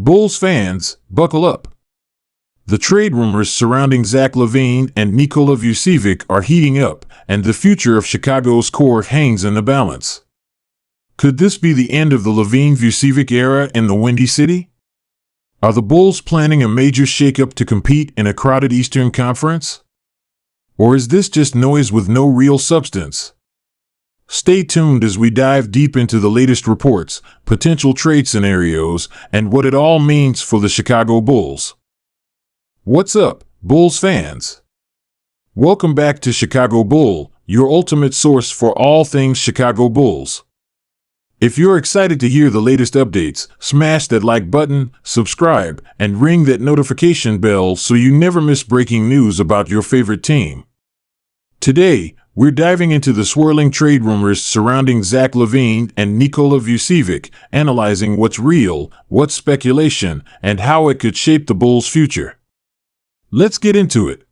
Bulls fans, buckle up. The trade rumors surrounding Zach LaVine and Nikola Vucevic are heating up, and the future of Chicago's core hangs in the balance. Could this be the end of the LaVine-Vucevic era in the Windy City? Are the Bulls planning a major shakeup to compete in a crowded Eastern Conference? Or is this just noise with no real substance? Stay tuned as we dive deep into the latest reports, potential trade scenarios, and what it all means for the Chicago Bulls. What's up, Bulls fans? Welcome back to Chicago Bull, your ultimate source for all things Chicago Bulls. If you're excited to hear the latest updates, smash that like button, subscribe, and ring that notification bell so you never miss breaking news about your favorite team. Today, we're diving into the swirling trade rumors surrounding Zach LaVine and Nikola Vucevic, analyzing what's real, what's speculation, and how it could shape the Bulls' future. Let's get into it.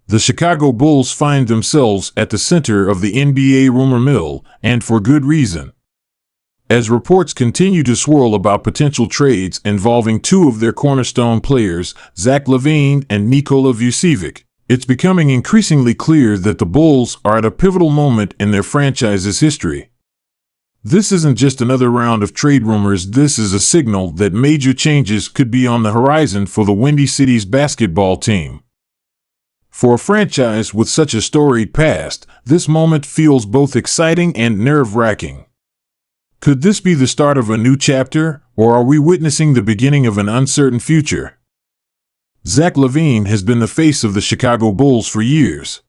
The Chicago Bulls find themselves at the center of the NBA rumor mill, and for good reason. As reports continue to swirl about potential trades involving two of their cornerstone players, Zach LaVine and Nikola Vucevic, it's becoming increasingly clear that the Bulls are at a pivotal moment in their franchise's history. This isn't just another round of trade rumors, this is a signal that major changes could be on the horizon for the Windy City's basketball team. For a franchise with such a storied past, this moment feels both exciting and nerve-wracking. Could this be the start of a new chapter, or are we witnessing the beginning of an uncertain future? Zach LaVine has been the face of the Chicago Bulls for years.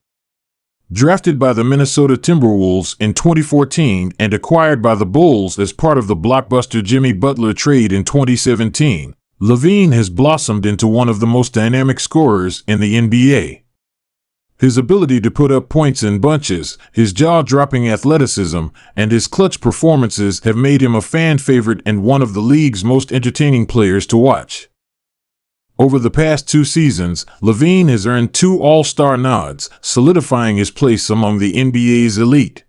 Drafted by the Minnesota Timberwolves in 2014 and acquired by the Bulls as part of the blockbuster Jimmy Butler trade in 2017, LaVine has blossomed into one of the most dynamic scorers in the NBA. His ability to put up points in bunches, his jaw-dropping athleticism, and his clutch performances have made him a fan favorite and one of the league's most entertaining players to watch. Over the past 2 seasons, LaVine has earned 2 All-Star nods, solidifying his place among the NBA's elite.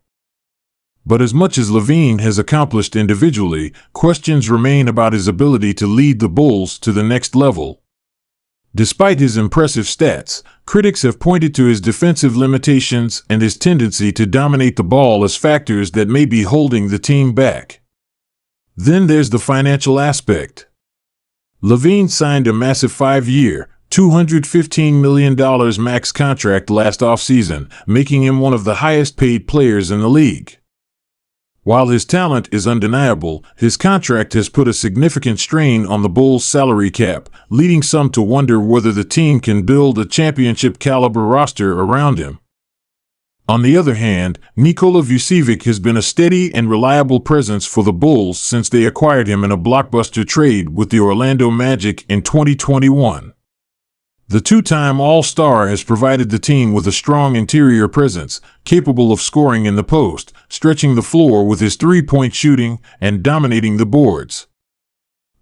But as much as LaVine has accomplished individually, questions remain about his ability to lead the Bulls to the next level. Despite his impressive stats, critics have pointed to his defensive limitations and his tendency to dominate the ball as factors that may be holding the team back. Then there's the financial aspect. LaVine signed a massive 5-year, $215 million max contract last offseason, making him one of the highest-paid players in the league. While his talent is undeniable, his contract has put a significant strain on the Bulls' salary cap, leading some to wonder whether the team can build a championship-caliber roster around him. On the other hand, Nikola Vucevic has been a steady and reliable presence for the Bulls since they acquired him in a blockbuster trade with the Orlando Magic in 2021. The 2-time All-Star has provided the team with a strong interior presence, capable of scoring in the post, stretching the floor with his 3-point shooting, and dominating the boards.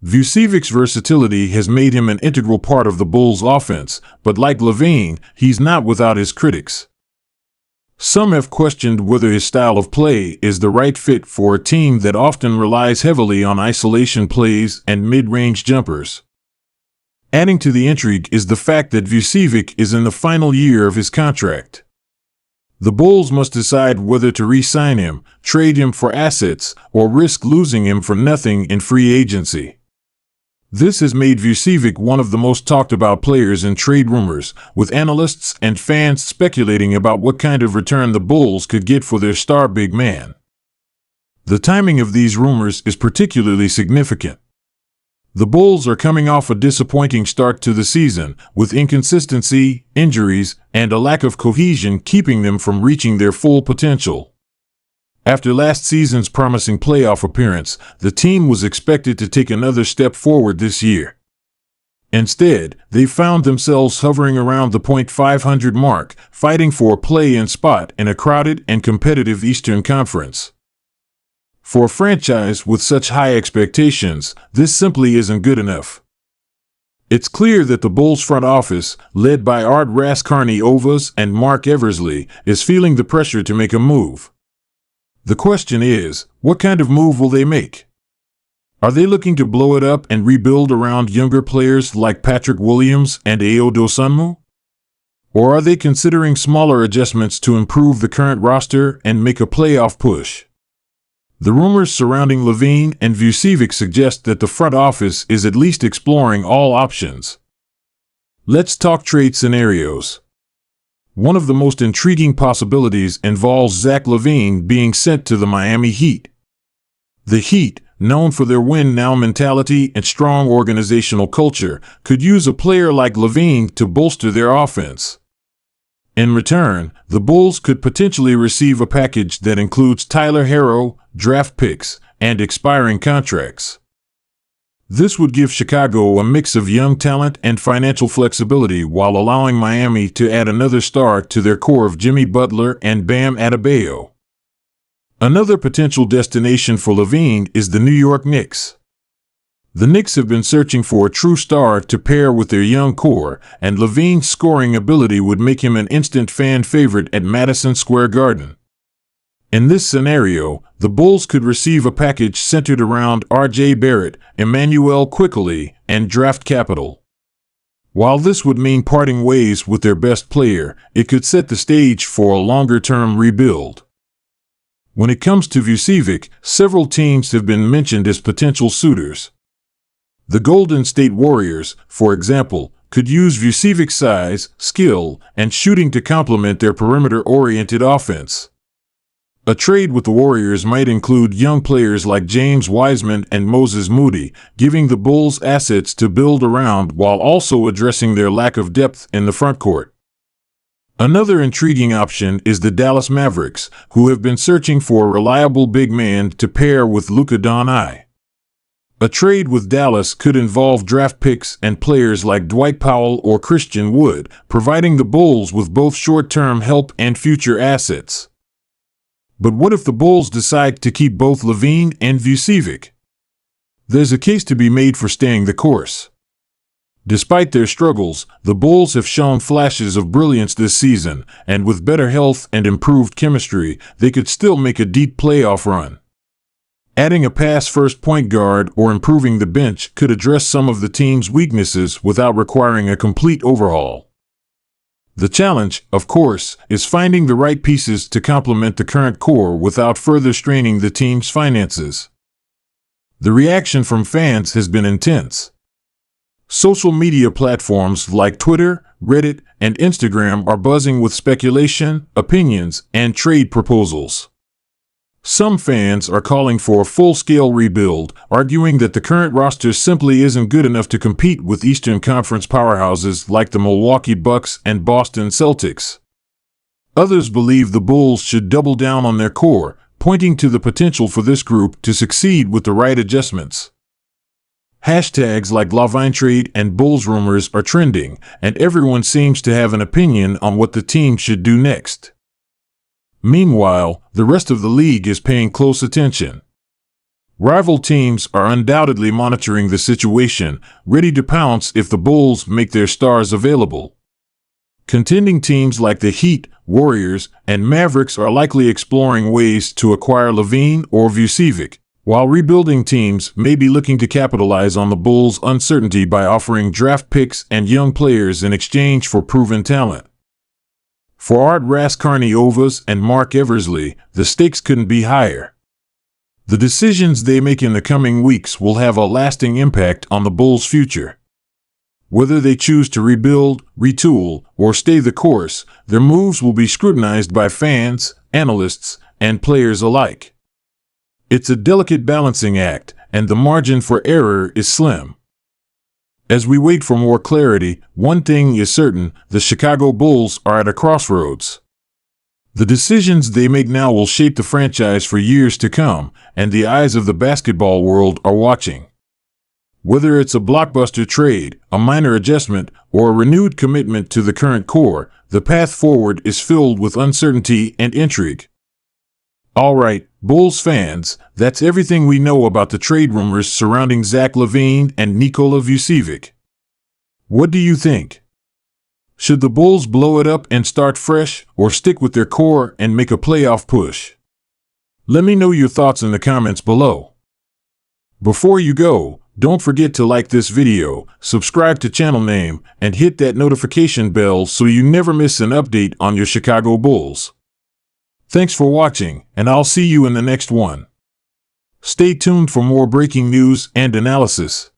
Vucevic's versatility has made him an integral part of the Bulls' offense, but like LaVine, he's not without his critics. Some have questioned whether his style of play is the right fit for a team that often relies heavily on isolation plays and mid-range jumpers. Adding to the intrigue is the fact that Vucevic is in the final year of his contract. The Bulls must decide whether to re-sign him, trade him for assets, or risk losing him for nothing in free agency. This has made Vucevic one of the most talked-about players in trade rumors, with analysts and fans speculating about what kind of return the Bulls could get for their star big man. The timing of these rumors is particularly significant. The Bulls are coming off a disappointing start to the season, with inconsistency, injuries, and a lack of cohesion keeping them from reaching their full potential. After last season's promising playoff appearance, the team was expected to take another step forward this year. Instead, they found themselves hovering around the .500 mark, fighting for a play-in spot in a crowded and competitive Eastern Conference. For a franchise with such high expectations, this simply isn't good enough. It's clear that the Bulls front office, led by Art Rascarni-Ovas and Mark Eversley, is feeling the pressure to make a move. The question is, what kind of move will they make? Are they looking to blow it up and rebuild around younger players like Patrick Williams and Ayo Dosunmu? Or are they considering smaller adjustments to improve the current roster and make a playoff push? The rumors surrounding LaVine and Vucevic suggest that the front office is at least exploring all options. Let's talk trade scenarios. One of the most intriguing possibilities involves Zach LaVine being sent to the Miami Heat. The Heat, known for their win-now mentality and strong organizational culture, could use a player like LaVine to bolster their offense. In return, the Bulls could potentially receive a package that includes Tyler Herro, draft picks, and expiring contracts. This would give Chicago a mix of young talent and financial flexibility while allowing Miami to add another star to their core of Jimmy Butler and Bam Adebayo. Another potential destination for LaVine is the New York Knicks. The Knicks have been searching for a true star to pair with their young core, and LaVine's scoring ability would make him an instant fan favorite at Madison Square Garden. In this scenario, the Bulls could receive a package centered around R.J. Barrett, Emmanuel Quickley, and draft capital. While this would mean parting ways with their best player, it could set the stage for a longer-term rebuild. When it comes to Vucevic, several teams have been mentioned as potential suitors. The Golden State Warriors, for example, could use Vucevic's size, skill, and shooting to complement their perimeter-oriented offense. A trade with the Warriors might include young players like James Wiseman and Moses Moody, giving the Bulls assets to build around while also addressing their lack of depth in the frontcourt. Another intriguing option is the Dallas Mavericks, who have been searching for a reliable big man to pair with Luka Doncic. A trade with Dallas could involve draft picks and players like Dwight Powell or Christian Wood, providing the Bulls with both short-term help and future assets. But what if the Bulls decide to keep both LaVine and Vucevic? There's a case to be made for staying the course. Despite their struggles, the Bulls have shown flashes of brilliance this season, and with better health and improved chemistry, they could still make a deep playoff run. Adding a pass-first point guard or improving the bench could address some of the team's weaknesses without requiring a complete overhaul. The challenge, of course, is finding the right pieces to complement the current core without further straining the team's finances. The reaction from fans has been intense. Social media platforms like Twitter, Reddit, and Instagram are buzzing with speculation, opinions, and trade proposals. Some fans are calling for a full-scale rebuild, arguing that the current roster simply isn't good enough to compete with Eastern Conference powerhouses like the Milwaukee Bucks and Boston Celtics. Others believe the Bulls should double down on their core, pointing to the potential for this group to succeed with the right adjustments. Hashtags like LaVine trade and Bulls rumors are trending, and everyone seems to have an opinion on what the team should do next. Meanwhile, the rest of the league is paying close attention. Rival teams are undoubtedly monitoring the situation, ready to pounce if the Bulls make their stars available. Contending teams like the Heat, Warriors, and Mavericks are likely exploring ways to acquire LaVine or Vucevic, while rebuilding teams may be looking to capitalize on the Bulls' uncertainty by offering draft picks and young players in exchange for proven talent. For Art Raskarniovas and Mark Eversley, the stakes couldn't be higher. The decisions they make in the coming weeks will have a lasting impact on the Bulls' future. Whether they choose to rebuild, retool, or stay the course, their moves will be scrutinized by fans, analysts, and players alike. It's a delicate balancing act, and the margin for error is slim. As we wait for more clarity, one thing is certain: the Chicago Bulls are at a crossroads. The decisions they make now will shape the franchise for years to come, and the eyes of the basketball world are watching. Whether it's a blockbuster trade, a minor adjustment, or a renewed commitment to the current core, the path forward is filled with uncertainty and intrigue. All right, Bulls fans, that's everything we know about the trade rumors surrounding Zach LaVine and Nikola Vucevic. What do you think? Should the Bulls blow it up and start fresh, or stick with their core and make a playoff push? Let me know your thoughts in the comments below. Before you go, don't forget to like this video, subscribe to channel name, and hit that notification bell so you never miss an update on your Chicago Bulls. Thanks for watching, and I'll see you in the next one. Stay tuned for more breaking news and analysis.